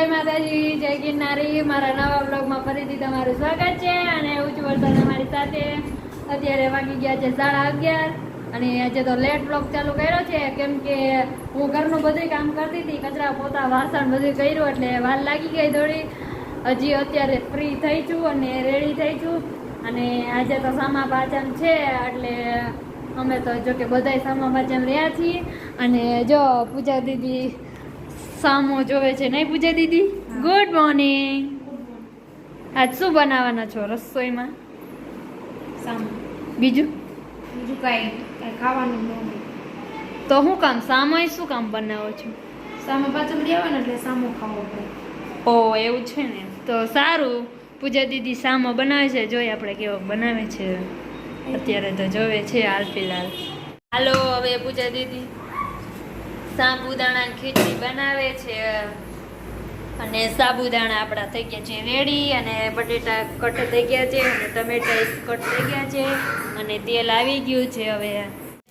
જય માતાજી, જય ગિરનારી. મારા નવા બ્લોગમાં ફરીથી તમારું સ્વાગત છે. અને ઉજ્જવળ સર અમારી સાથે અત્યારે વાગી ગયા છે 11:30 અને આજે તો લેટ બ્લોગ ચાલુ કર્યો છે કેમ કે હું ઘરનું બધું કામ કરતી હતી, કચરા પોતા વાસણ બધું કર્યું એટલે વાર લાગી ગઈ થોડી. હજી અત્યારે ફ્રી થઈ છું અને રેડી થઈ છું. અને આજે તો સામા પાચમ છે એટલે અમે તો જો કે બધાય સામા પાચમ રહ્યા છીએ. અને જો પૂજા દીદી સામો જોવે છે નહીં પૂજા દીદી? Good morning. આજ શું બનાવવાના છો રસોઈમાં? સામો. બીજું કાંઈ ખાવાનું ન હોય તો શું કામ સામોય શું કામ બનાવો છો? સામો પાછળ રહેવાનો એટલે સામો ખાવો પડે. ઓ એવું છે ને, તો સારું. પૂજા દીદી સામો બનાવે છે, જોઈએ આપણે કેવો બનાવે છે. અત્યારે તો જોવે છે હાલ ફિલહાલ. હાલો હવે પૂજા દીદી સાબુદાણાની ખીચડી બનાવે છે. અને સાબુદાણા આપણા થઈ ગયા છે રેડી. અને બટેટા કટ થઈ ગયા છે અને ટમેટા કટ થઈ ગયા છે અને તેલ આવી ગયું છે. હવે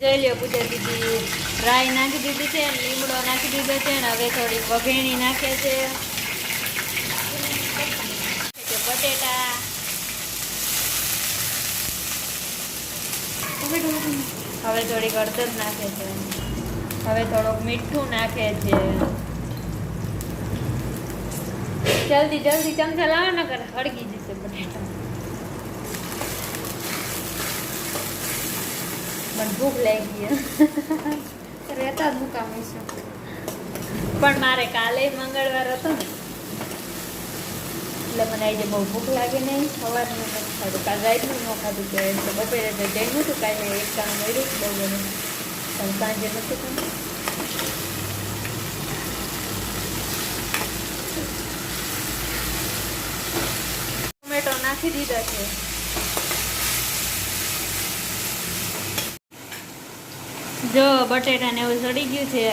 જોઈ લ્યો પૂજા દીદી રાઈ નાખી દીધી છે, લીમડો નાખી દીધો છે અને હવે થોડી વઘેણી નાખે છે. બટેટા હવે થોડીક હળદર નાખે છે. હવે થોડુંક મીઠું નાખે છે. જલ્દી જલ્દી ચમચા લાવો ને કરે હળગી જશે બટેટા. મને ભૂખ લાગી રહેતા જ મુકામ છે પણ મારે કાલે મંગળવાર હતો ને એટલે મને આજે બહુ ભૂખ લાગે નહીં. સવારનું નથી ખાધું, કાલે રાતનું ન ખાધું કે એટલે બપોરે તો જમ્યું હતું. કાલે એક કામ મળ્યું બહુ બધું પણ સાંજે નથી ખાધું. ટમેટો નાખી દીધા છે. જો બટેટા ને એવું સડી ગયું છે.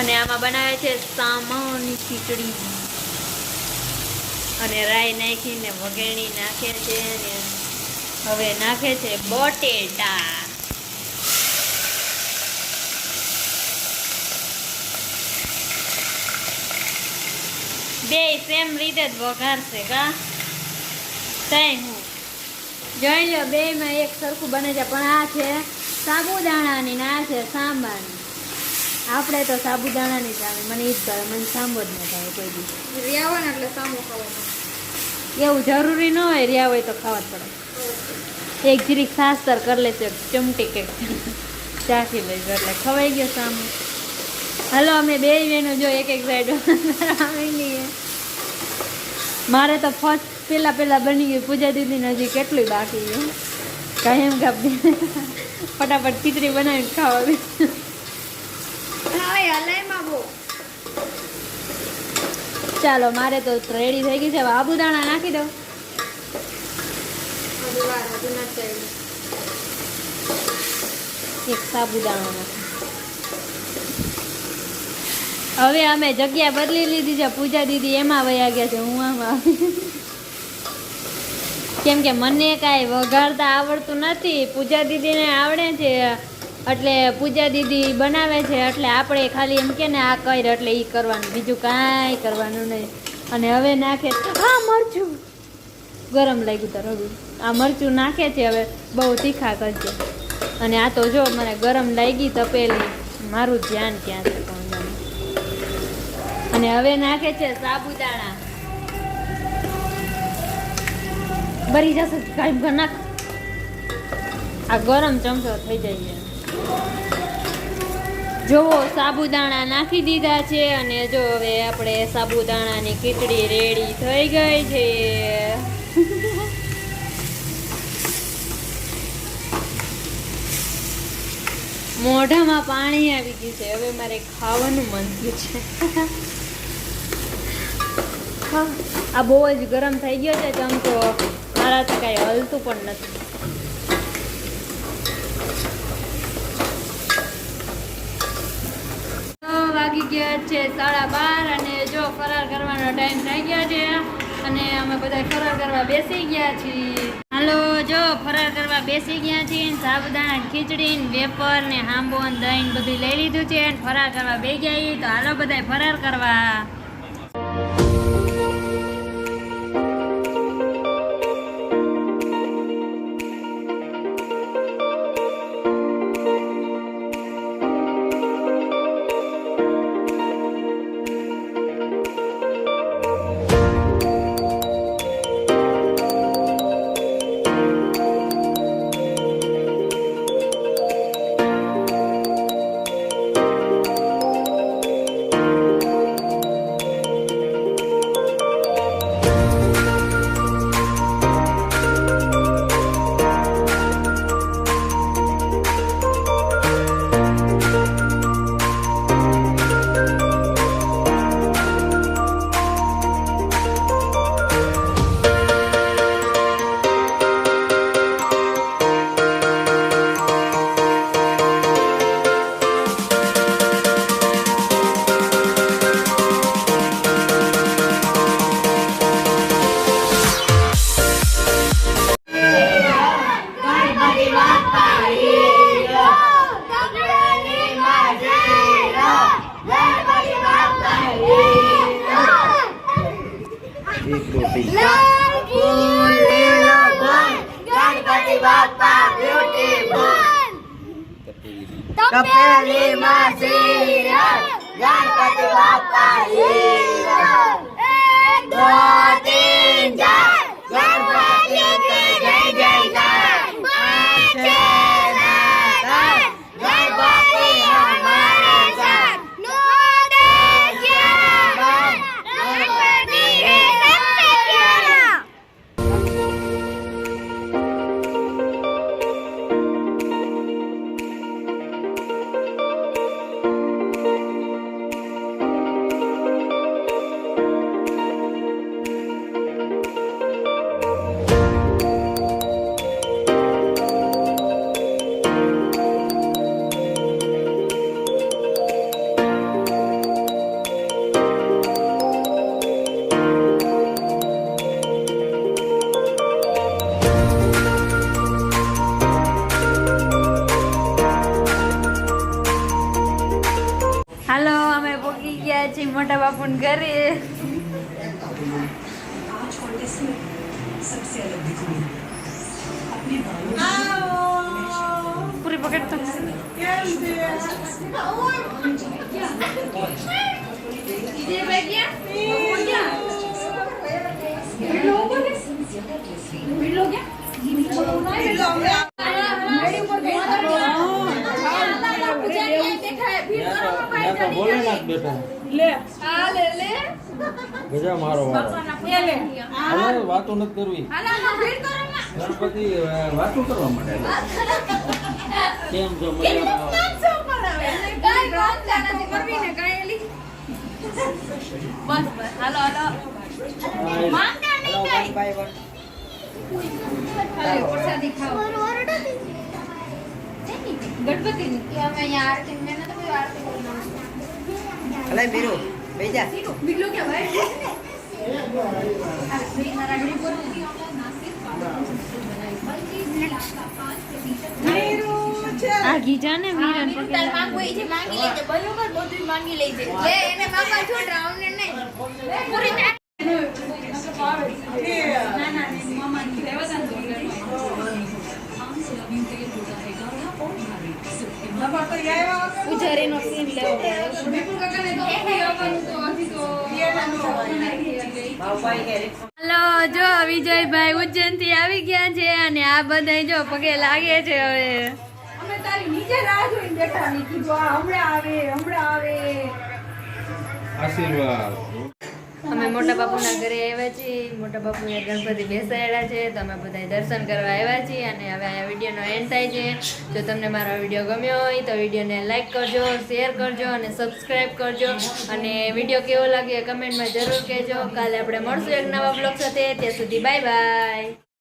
અને આમાં બનાવે છે સામાની ખીચડી અને રાઈ નાખીને વઘેણી નાખે છે. અને હવે નાખે છે બટેટા. બે સેમ રીતે જ વઘારશે કા તઈ હું જોઈ લો બે માં એક સરખું બને છે. પણ આ છે સાબુદાણાની ને આ છે સાંબાની. આપણે તો સાબુદાણાની જ આવે, મને ઈ જ ભાવે, મને સાંબો જ ન ભાવે કોઈ દિવસ. રહેવાના એટલે સામો ખાવો પડે. એવું જરૂરી ન હોય, રહ્યા હોય તો ખાવા જ પડે. એક જીરીક સાસ્તર કરી લેશે ચમટી કે ચાખી લઈશું એટલે ખવાઈ ગયો સામો. હાલો અમે બે બહેનો જો એક એક સાઈડ આવી ગઈએ. મારે તો ફર્સ્ટ પેલા બની ગયું. પૂજા દીદીને હજી કેટલું બાકી છે. કાંઈ એમ કાપી ફટાફટ ખીચડી બનાવીને ખાવા દે. ચાલો મારે તો રેડી થઈ ગઈ છે. હવે આબુદાણા નાખી દો. એક સાબુદાણો નાખી. હવે અમે જગ્યા બદલી લીધી છે. પૂજા દીદી એમાં વયા ગયા છે, હું આમાં કેમ કે મને કાંઈ વઘારતા આવડતું નથી. પૂજા દીદીને આવડે છે એટલે પૂજા દીદી બનાવે છે એટલે આપણે ખાલી એમ કે ને આ કર એટલે એ કરવાનું, બીજું કાંઈ કરવાનું નહીં. અને હવે નાખે હા મરચું ગરમ લાગ્યું તો રડું. આ મરચું નાખે છે. હવે બહુ તીખા કરજે. અને આ તો જો મને ગરમ લાગી તપેલી, મારું ધ્યાન ક્યાં છે પણ. અને હવે નાખે છે સાબુદાણા. ભરી જશે કાંઈ નાખ. આ ગરમ ચમચો થઈ જાય. જોવો સાબુદાણા નાખી દીધા છે. અને જો હવે આપણે સાબુદાણાની ખીચડી રેડી થઈ ગઈ છે. મોઢામાં પાણી આવી ગયું છે. હવે મારે ખાવાનું મન થયું છે. આ બહુ જ ગરમ થઈ ગયો છે ચમચો. મારાથી કાંઈ હલતું પણ નથી. વાગી ગયા છે 12:30 અને જો ફરાર કરવાનો ટાઈમ થઈ ગયા છે. અને અમે બધા ફરાર કરવા બેસી ગયા છીએ. હાલો જો ફરાર કરવા બેસી ગયા છીએ. સાબુદાણા ખીચડી ને વેફર ને હાંબો ને દહીં બધું લઈ લીધું છે. ફરાર કરવા બે ગયા તો હાલો બધા ફરાર કરવા. તપેલી માં શિરલ ગણપતિ બાપા શિરલ 1 2 3 4 ગણપતિ કે જય જયકાર 5 6 7 ગણપતિ હમારે સાથ 9 10 11 ગણપતિ હે સબસે પ્યારા. હાલો અમે પહોંચી ગયા છીએ મોટા બાપુને ઘરે. પૂરી પકડ તો ગજા મારો વારો વાતો નથી કરવી ગણપતિ વાતો કરવા માટે કેમ છો મજામાં અલે બીરો બેજા આ ગીજા ને વીરન પૂજારીનો સીન લેવો હલો જો વિજયભાઈ ઉજ્જૈન થી આવી ગયા છે અને આ બધા જો પગે લાગે છે. હવે આશીર્વાદ અમે મોટા બાપુના ઘરે આવ્યા છીએ. મોટા બાપુએ ગણપતિ બેસાડ્યા છે તો અમે બધા દર્શન કરવા આવ્યા છીએ અને હવે આ વિડીયોનો એન્ડ થાય છે. જો તમને મારો વિડીયો ગમ્યો હોય તો વિડીયોને લાઈક કરજો, શેર કરજો અને સબસ્ક્રાઈબ કરજો અને વિડીયો કેવો લાગે કમેન્ટમાં જરૂર કહેજો. કાલે આપણે મળશું એક નવા બ્લોગ સાથે. ત્યાં સુધી બાય બાય.